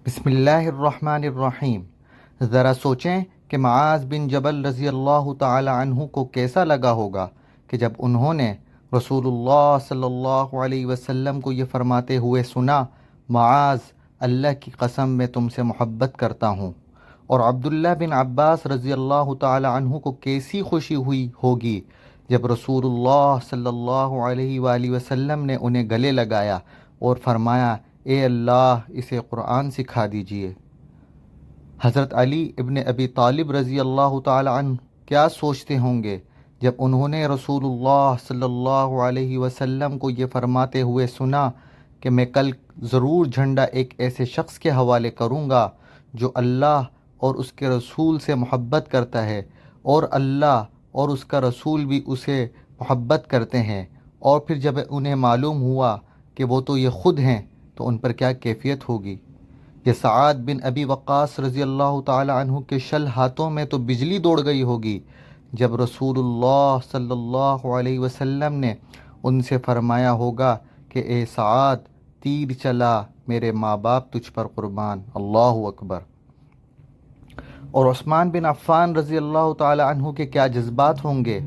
بسم اللہ الرحمن الرحیم۔ ذرا سوچیں کہ معاذ بن جبل رضی اللہ تعالی عنہ کو کیسا لگا ہوگا کہ جب انہوں نے رسول اللہ صلی اللہ علیہ وسلم کو یہ فرماتے ہوئے سنا، معاذ، اللہ کی قسم میں تم سے محبت کرتا ہوں۔ اور عبداللہ بن عباس رضی اللہ تعالی عنہ کو کیسی خوشی ہوئی ہوگی جب رسول اللہ صلی اللہ علیہ وآلہ وسلم نے انہیں گلے لگایا اور فرمایا، اے اللہ، اسے قرآن سکھا دیجئے۔ حضرت علی ابن ابی طالب رضی اللہ تعالی عنہ کیا سوچتے ہوں گے جب انہوں نے رسول اللہ صلی اللہ علیہ وسلم کو یہ فرماتے ہوئے سنا کہ میں کل ضرور جھنڈا ایک ایسے شخص کے حوالے کروں گا جو اللہ اور اس کے رسول سے محبت کرتا ہے، اور اللہ اور اس کا رسول بھی اسے محبت کرتے ہیں، اور پھر جب انہیں معلوم ہوا کہ وہ تو یہ خود ہیں تو ان پر کیا کیفیت ہوگی۔ یہ سعد بن ابی وقاص رضی اللہ تعالی عنہ کے شل ہاتھوں میں تو بجلی دوڑ گئی ہوگی جب رسول اللہ صلی اللہ علیہ وسلم نے ان سے فرمایا ہوگا کہ اے سعد، تیر چلا، میرے ماں باپ تجھ پر قربان، اللہ اکبر۔ اور عثمان بن عفان رضی اللہ تعالی عنہ کے کیا جذبات ہوں گے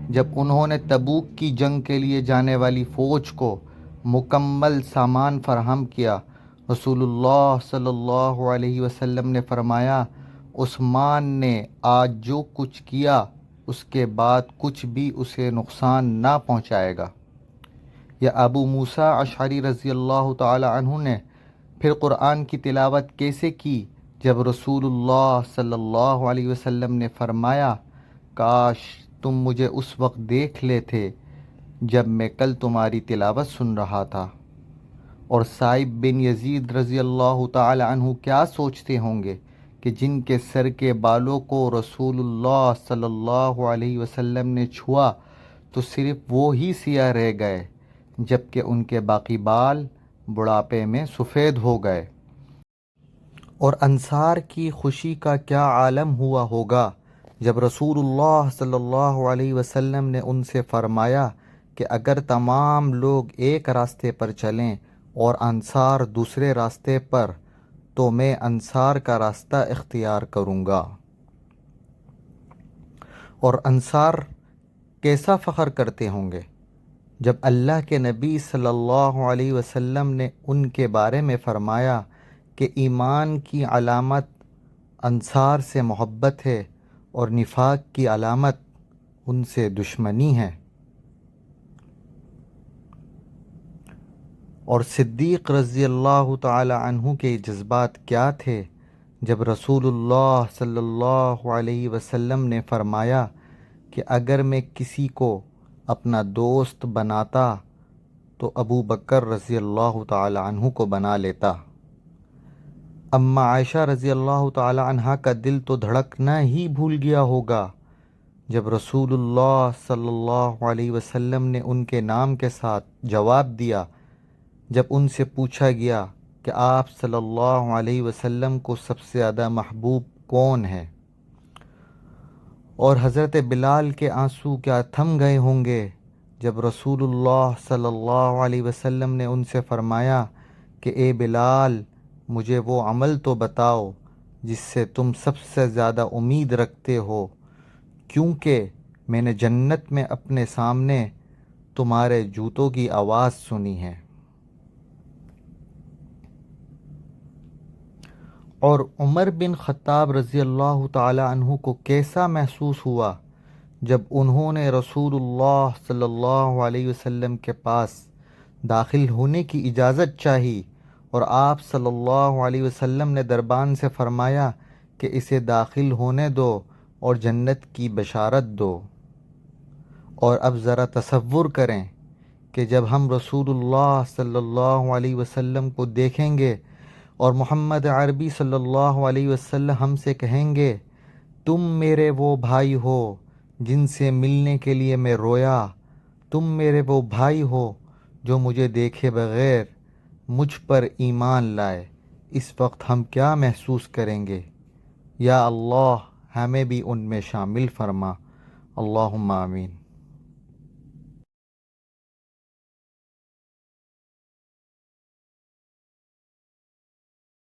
جب انہوں نے تبوک کی جنگ کے لیے جانے والی فوج کو مکمل سامان فراہم کیا۔ رسول اللہ صلی اللہ علیہ وسلم نے فرمایا، عثمان نے آج جو کچھ کیا اس کے بعد کچھ بھی اسے نقصان نہ پہنچائے گا۔ یا ابو موسیٰ اشعری رضی اللہ تعالی عنہ نے پھر قرآن کی تلاوت کیسے کی جب رسول اللہ صلی اللہ علیہ وسلم نے فرمایا، کاش تم مجھے اس وقت دیکھ لیتے جب میں کل تمہاری تلاوت سن رہا تھا۔ اور سائب بن یزید رضی اللہ تعالی عنہ کیا سوچتے ہوں گے کہ جن کے سر کے بالوں کو رسول اللہ صلی اللہ علیہ وسلم نے چھوا تو صرف وہ ہی سیاہ رہ گئے، جبکہ ان کے باقی بال بڑھاپے میں سفید ہو گئے۔ اور انصار کی خوشی کا کیا عالم ہوا ہوگا جب رسول اللہ صلی اللہ علیہ وسلم نے ان سے فرمایا کہ اگر تمام لوگ ایک راستے پر چلیں اور انصار دوسرے راستے پر تو میں انصار کا راستہ اختیار کروں گا۔ اور انصار کیسا فخر کرتے ہوں گے جب اللہ کے نبی صلی اللہ علیہ وسلم نے ان کے بارے میں فرمایا کہ ایمان کی علامت انصار سے محبت ہے اور نفاق کی علامت ان سے دشمنی ہے۔ اور صدیق رضی اللہ تعالی عنہ کے جذبات کیا تھے جب رسول اللہ صلی اللہ علیہ وسلم نے فرمایا کہ اگر میں کسی کو اپنا دوست بناتا تو ابو بکر رضی اللہ تعالی عنہ کو بنا لیتا۔ اما عائشہ رضی اللہ تعالی عنہ کا دل تو دھڑکنا ہی بھول گیا ہوگا جب رسول اللہ صلی اللہ علیہ وسلم نے ان کے نام کے ساتھ جواب دیا جب ان سے پوچھا گیا کہ آپ صلی اللہ علیہ وسلم کو سب سے زیادہ محبوب کون ہے۔ اور حضرت بلال کے آنسو کیا تھم گئے ہوں گے جب رسول اللہ صلی اللہ علیہ وسلم نے ان سے فرمایا کہ اے بلال، مجھے وہ عمل تو بتاؤ جس سے تم سب سے زیادہ امید رکھتے ہو، کیونکہ میں نے جنت میں اپنے سامنے تمہارے جوتوں کی آواز سنی ہے۔ اور عمر بن خطاب رضی اللہ تعالی عنہ کو کیسا محسوس ہوا جب انہوں نے رسول اللہ صلی اللہ علیہ وسلم کے پاس داخل ہونے کی اجازت چاہی اور آپ صلی اللہ علیہ وسلم نے دربان سے فرمایا کہ اسے داخل ہونے دو اور جنت کی بشارت دو۔ اور اب ذرا تصور کریں کہ جب ہم رسول اللہ صلی اللہ علیہ وسلم کو دیکھیں گے اور محمد عربی صلی اللہ علیہ وسلم ہم سے کہیں گے، تم میرے وہ بھائی ہو جن سے ملنے کے لیے میں رویا، تم میرے وہ بھائی ہو جو مجھے دیکھے بغیر مجھ پر ایمان لائے، اس وقت ہم کیا محسوس کریں گے؟ یا اللہ، ہمیں بھی ان میں شامل فرما، اللہم آمین۔